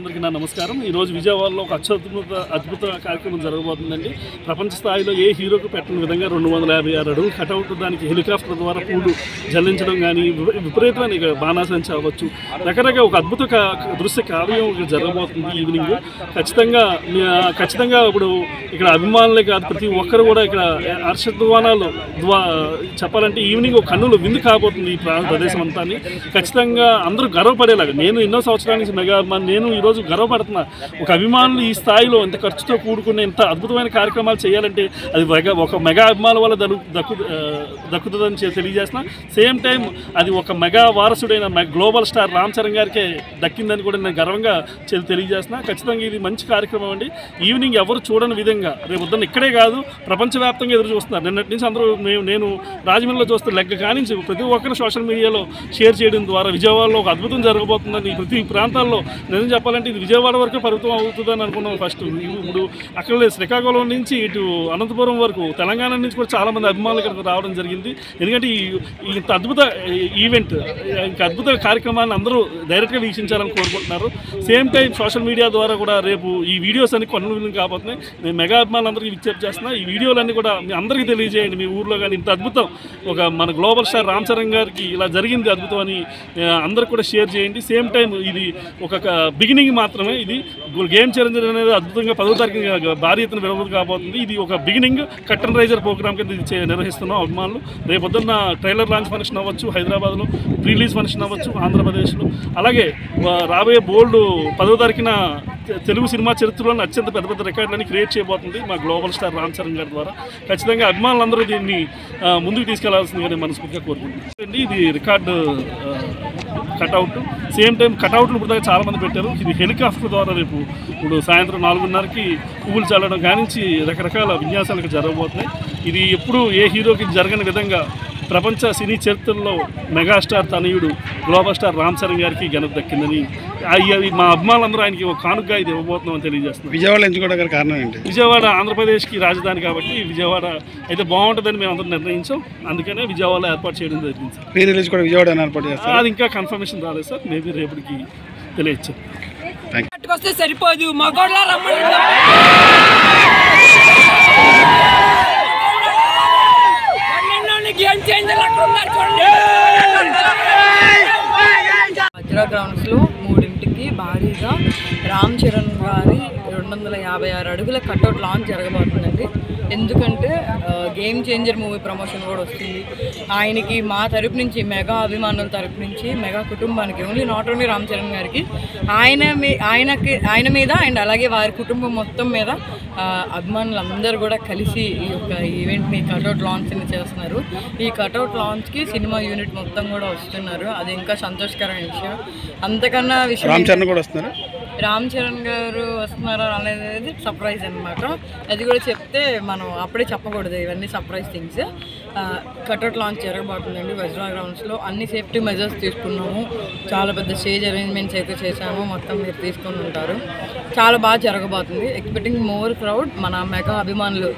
అందరికీ నా నమస్కారం. ఈరోజు విజయవాడలో ఒక అద్భుత కార్యక్రమం జరగబోతుందండి. ప్రపంచ స్థాయిలో ఏ హీరోకు పెట్టిన విధంగా 256 అడుగులు కటౌట్, దానికి హెలికాప్టర్ ద్వారా పూలు జల్లించడం కానీ, విపరీతమైన బాణాసంచా అవ్వచ్చు, రకరకాల ఒక అద్భుత దృశ్య కావ్యం జరగబోతుంది ఈవినింగ్. ఖచ్చితంగా ఇప్పుడు ఇక్కడ అభిమానులే కాదు, ప్రతి ఒక్కరు కూడా ఇక్కడ హర్షధ్వానాలు చెప్పాలంటే ఈవినింగ్ ఒక కన్నులు విందు కాబోతుంది ఈ ప్రదేశం అంతా. ఖచ్చితంగా అందరూ గర్వపడేలాగా, నేను ఎన్నో సంవత్సరాల నుంచి మెగా అభిమాని, నేను ఈరోజు గర్వపడుతున్నా. ఒక అభిమానులు ఈ స్థాయిలో ఎంత ఖర్చుతో కూడుకున్న ఇంత అద్భుతమైన కార్యక్రమాలు చేయాలంటే అది ఒక మెగా అభిమానుల వల్ల దక్కుతుందని తెలియజేస్తున్నా. సేమ్ టైం అది ఒక మెగా వారసుడైన గ్లోబల్ స్టార్ రామ్ చరణ్ గారికే దక్కిందని కూడా నేను గర్వంగా తెలియజేస్తున్నా. ఖచ్చితంగా ఇది మంచి కార్యక్రమం అండి. ఈవినింగ్ ఎవరు చూడని విధంగా రేపు పొద్దున్న ఇక్కడే కాదు ప్రపంచవ్యాప్తంగా ఎదురు చూస్తున్నారు. నిన్నటి నుంచి అందరూ నేను రాజమండ్రిలో చూస్తే లెక్క కానించి ప్రతి ఒక్కరు సోషల్ మీడియాలో షేర్ చేయడం ద్వారా విజయవాడలో ఒక అద్భుతం జరగబోతుందని, ప్రతి ప్రాంతాల్లో నిజం చెప్పాలంటే ఇది విజయవాడ వరకు పరిమితం అవుతుందని అనుకున్నాం ఫస్ట్. ఇప్పుడు అక్కడ శ్రీకాకుళం నుంచి ఇటు అనంతపురం వరకు, తెలంగాణ నుంచి కూడా చాలామంది అభిమానులు ఇక్కడికి రావడం జరిగింది. ఎందుకంటే ఇంత అద్భుత ఈవెంట్, ఇంకా అద్భుత కార్యక్రమాన్ని అందరూ డైరెక్ట్గా వీక్షించాలని కోరుకుంటున్నారు. సేమ్ టైం సోషల్ మీడియా ద్వారా కూడా రేపు ఈ వీడియోస్ అన్ని కొనుగోలు కాబోతున్నాయి. నేను మెగా అభిమానులందరికీ విజ్ఞప్తి చేస్తున్నా, ఈ వీడియోలన్నీ కూడా మీ అందరికీ తెలియజేయండి. మీ ఊర్లో కానీ ఇంత అద్భుతం ఒక మన గ్లోబల్ స్టార్ రామ్ చరణ్ గారికి ఇలా జరిగింది అద్భుతం అని అందరికి కూడా షేర్ చేయండి. సేమ్ టైం ఇది ఒక బిగినింగ్ మాత్రమే. ఇది గేమ్ చేంజర్ అనేది అద్భుతంగా 10వ తారీఖున భారీ ఎత్తున విడుదల కాబోతుంది. ఇది ఒక బిగినింగ్ కర్టన్ రైజర్ ప్రోగ్రామ్ కింద నిర్వహిస్తున్నాం అభిమానులు. రేపొద్దున్న ట్రైలర్ లాంచ్ ఫంక్షన్ అవ్వచ్చు హైదరాబాద్లో, రిలీజ్ ఫంక్షన్ అవ్వచ్చు ఆంధ్రప్రదేశ్లో. అలాగే రాబోయే బోల్డ్ 10వ తారీఖున తెలుగు సినిమా చరిత్రలోని అత్యంత పెద్ద రికార్డులని క్రియేట్ చేయబోతుంది మా గ్లోబల్ స్టార్ రామ్ చరణ్ గారి ద్వారా. ఖచ్చితంగా అభిమానులందరూ దీన్ని ముందుకు తీసుకెళ్లాల్సిందిగా నేను మనస్ఫూర్తిగా కోరుకుంటున్నాను. ఇది రికార్డు కటౌట్. సేమ్ టైం కటౌట్లు ఇప్పుడు దాకా చాలామంది పెట్టారు. ఇది హెలికాప్టర్ ద్వారా రేపు ఇప్పుడు సాయంత్రం 4:30కి పువ్వులు చల్లడం కానించి రకరకాల విన్యాసాలకు జరగబోతున్నాయి. ఇది ఎప్పుడు ఏ హీరోకి జరగని విధంగా ప్రపంచ సినీ చరిత్రలో మెగాస్టార్ తనయుడు గ్లోబల్ స్టార్ రామ్ చరణ్ గారికి ఘనత దక్కిందని, మా అభిమానులందరూ ఆయనకి ఒక కానుకగా ఇది ఇవ్వబోతున్నామని తెలియజేస్తున్నాం. విజయవాడ ఎంచుకోవడానికి కారణం ఏంటి? విజయవాడ ఆంధ్రప్రదేశ్కి రాజధాని కాబట్టి విజయవాడ అయితే బాగుంటుందని మేము అందరూ నిర్ణయించాం. అందుకనే విజయవాడలో ఏర్పాటు చేయడం జరిగింది సార్. ప్రీ రిలీజ్ కూడా విజయవాడ ఏర్పాటు చేస్తారు? అది ఇంకా కన్ఫర్మేషన్ రాలేదు సార్, మేబీ రేపటికి తెలియచ్చు. వస్తే సరిపోదు మగోళ్ళ వజ్రా గ్రౌండ్స్లో 3ంటికి భారీగా రామ్ చరణ్ గారి 256 అడుగుల కట్అవుట్ లాంచ్ జరగబోతుందండి. ఎందుకంటే గేమ్ చేంజర్ మూవీ ప్రమోషన్ కూడా వస్తుంది. ఆయనకి మా తరపు నుంచి, మెగా అభిమానుల తరపు నుంచి, మెగా కుటుంబానికి, only not only Ram Charan గారికి, ఆయన మీద అండ్ అలాగే వారి కుటుంబం మొత్తం మీద అభిమానులందరూ కూడా కలిసి ఈ యొక్క ఈవెంట్ని కట్అవుట్ లాంచ్ని చేస్తున్నారు. ఈ కట్అవుట్ లాంచ్కి సినిమా యూనిట్ మొత్తం కూడా వస్తున్నారు. అది ఇంకా సంతోషకరమైన విషయం. అంతకన్నా విషయం రామ్ చరణ్ గారు వస్తున్నారా అనేది సర్ప్రైజ్ అనమాట. అది కూడా చెప్తే మనం అప్పుడే చెప్పకూడదు, ఇవన్నీ సర్ప్రైజ్ థింగ్స్. కట్అవుట్ లాంచ్ జరగబోతుందండి వజ్రా గ్రౌండ్స్లో. అన్ని సేఫ్టీ మెజర్స్ తీసుకున్నాము. చాలా పెద్ద స్టేజ్ అరేంజ్మెంట్స్ అయితే చేశాము. మొత్తం మీరు తీసుకొని ఉంటారు. చాలా బాగా జరగబోతుంది. Expecting more crowd. మన మెగా అభిమానులు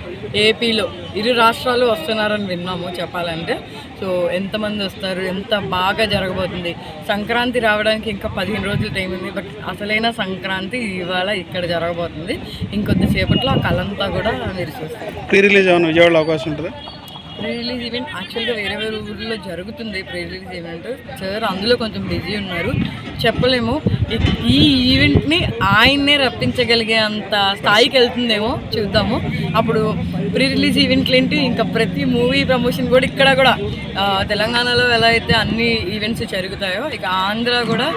ఏపీలో 2 రాష్ట్రాలు వస్తున్నారని విన్నాము చెప్పాలంటే. సో ఎంతమంది వస్తారు, ఎంత బాగా జరగబోతుంది. సంక్రాంతి రావడానికి ఇంకా 15 రోజులు టైం ఉంది. బట్ అసలైన సంక్రాంతి ఇవాళ ఇక్కడ జరగబోతుంది. ఇంకొద్దిసేపట్లో ఆ కళంతా కూడా మీరు చూస్తారు. ప్రీ రిలీజ్ ఏమైనా విజయవాడలో అవకాశం ఉంటుందా? ప్రీ రిలీజ్ ఈవెంట్ యాక్చువల్గా వేరే ఊళ్ళో జరుగుతుంది. ప్రీ రిలీజ్ ఈవెంట్ సార్ అందులో కొంచెం బిజీ ఉన్నారు, చెప్పలేము. ఈ ఈవెంట్ని ఆయన్నే రప్పించగలిగే అంత స్థాయికి వెళ్తుందేమో, చూద్దాము. అప్పుడు ప్రీ రిలీజ్ ఈవెంట్లు ఏంటి, ఇంకా ప్రతి మూవీ ప్రమోషన్ కూడా ఇక్కడ కూడా తెలంగాణలో ఎలా అయితే అన్ని ఈవెంట్స్ జరుగుతాయో, ఇక ఆంధ్ర కూడా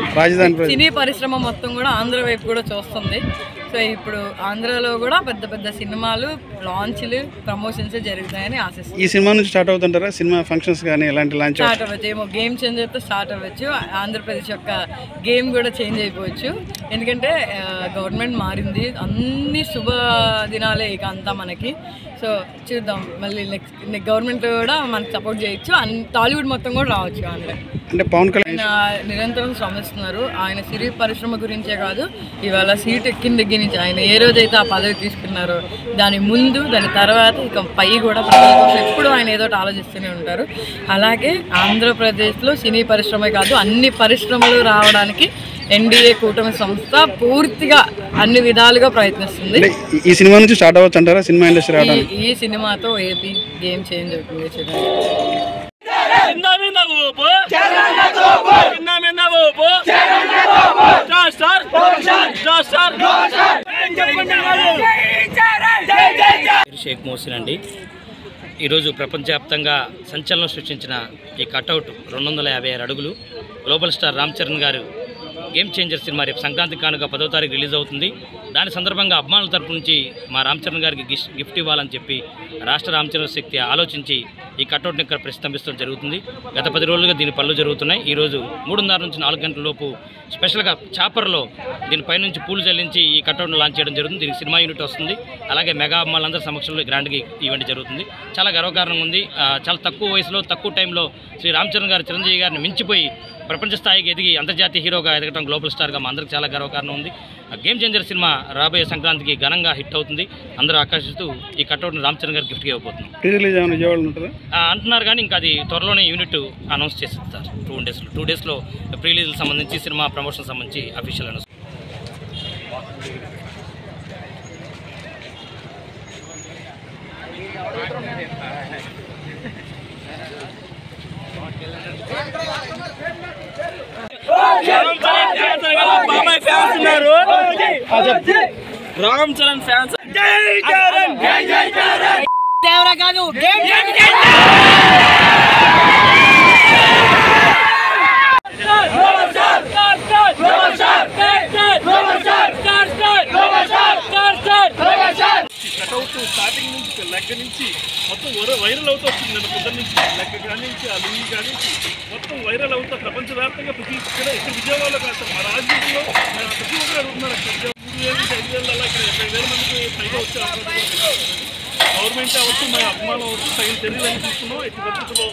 సినీ పరిశ్రమ మొత్తం కూడా ఆంధ్ర వైపు కూడా చూస్తుంది. సో ఇప్పుడు ఆంధ్రాలో కూడా పెద్ద పెద్ద సినిమాలు లాంచ్లు ప్రమోషన్స్ జరుగుతాయని ఆశిస్తున్నాను. ఈ సినిమా నుంచి స్టార్ట్ అవుతుంటారా సినిమా ఫంక్షన్స్ కానీ ఎలాంటి లాంచ్? స్టార్ట్ అవ్వచ్చు ఏమో, గేమ్ చేంజర్తో స్టార్ట్ అవ్వచ్చు. ఆంధ్రప్రదేశ్ యొక్క గేమ్ కూడా చేంజ్ అయిపోవచ్చు. ఎందుకంటే గవర్నమెంట్ మారింది. అన్ని శుభ దినాలే ఇక అంతా మనకి. సో చూద్దాం మళ్ళీ నెక్స్ట్ గవర్నమెంట్ కూడా మనకు సపోర్ట్ చేయొచ్చు, టాలీవుడ్ మొత్తం కూడా రావచ్చు. అంటే పవన్ కళ్యాణ్ ఆయన నిరంతరం శ్రమిస్తున్నారు. ఆయన సినీ పరిశ్రమ గురించే కాదు, ఇవాళ సీట్ ఎక్కిన దగ్గర నుంచి ఆయన ఏ రోజైతే ఆ పదవి తీసుకున్నారో దాని ముందు దాని తర్వాత ఇక పై కూడా ప్రజల కోసం ఎప్పుడు ఆయన ఏదో ఆలోచిస్తూనే ఉంటారు. అలాగే ఆంధ్రప్రదేశ్లో సినీ పరిశ్రమే కాదు అన్ని పరిశ్రమలు రావడానికి ఎన్డీఏ కూటమి సంస్థ పూర్తిగా అన్ని విధాలుగా ప్రయత్నిస్తుంది. ఈ సినిమా నుంచి స్టార్ట్ అవ్వచ్చు అంటారా సినిమా ఇండస్ట్రీ రావడానికి? ఈ సినిమాతో ఏపీ గేమ్ చేంజ్ అవుతుంది. షేక్ మోసిన్ అండి. ఈరోజు ప్రపంచవ్యాప్తంగా సంచలనం సృష్టించిన ఈ కటౌట్ 256 అడుగులు గ్లోబల్ స్టార్ రామ్ చరణ్ గారు గేమ్ చేంజర్ సినిమా రేపు సంక్రాంతి కానుక 10వ తారీఖు రిలీజ్ అవుతుంది. దాని సందర్భంగా అభిమానుల తరపు నుంచి మా రామ్ చరణ్ గారికి గిఫ్ట్ ఇవ్వాలని చెప్పి రాష్ట్ర రామ్ చరణ్ శక్తి ఆలోచించి ఈ కటౌట్ని ఇక్కడ ప్రతిష్ఠించడం జరుగుతుంది. గత 10 రోజులుగా దీని పనులు జరుగుతున్నాయి. ఈరోజు 3:30 నుంచి 4 గంటల లోపు స్పెషల్గా చాపర్లో దీనిపై నుంచి పూలు చెల్లించి ఈ కటౌట్ను లాంచ్ చేయడం జరుగుతుంది. దీనికి సినిమా యూనిట్ వస్తుంది. అలాగే మెగా అమ్మాలందరి సమక్షంలో గ్రాండ్గా ఈవెంట్ జరుగుతుంది. చాలా గర్వకారణంగా ఉంది. చాలా తక్కువ వయసులో తక్కువ టైంలో శ్రీ రామ్ చరణ్ గారు చిరంజీవి గారిని మించిపోయి ప్రపంచ స్థాయికి ఎదిగి అంతర్జాతీయ హీరోగా ఎదగడం గ్లోబల్ స్టార్గా మా అందరికి చాలా గర్వకారణం ఉంది. గేమ్ చేంజర్ సినిమా రాబోయే సంక్రాంతికి ఘనంగా హిట్ అవుతుంది. అందరూ ఆకర్షిస్తూ ఈ కటౌట్ని రామ్ చరణ్ గారికి గిఫ్ట్గా ఇవ్వబోతున్నాం. అంటున్నారు కానీ ఇంకా అది త్వరలోనే యూనిట్ అనౌన్స్ చేస్తారు. 2 డేస్లో ప్రీ రిలీజ్ సంబంధించి సినిమా ప్రమోషన్ సంబంధించి official announce. Ram Charan fans starting నుంచి లెక్క నుంచి మొత్తం వైరల్ అవుతూ వచ్చింది. నేను పొద్దున్న నుంచి లెక్క కానించి ఆ లింగి కానించి మొత్తం వైరల్ అవుతా ప్రపంచవ్యాప్తంగా ప్రతి ఇక్కడ విజయవాడలో కాదు మా రాజకీయంలో ప్రతి ఒక్కరు అడుగుతున్నారు. 3,000 నుంచి 5,000 అలా ఇక్కడ 70,000 మందికి పైగా వచ్చే అవకాశం గవర్నమెంట్ అవచ్చు, మన అభిమానం అవచ్చు, తగిన చర్యలు తీసుకున్నాం. ఎట్టి పరిస్థితుల్లో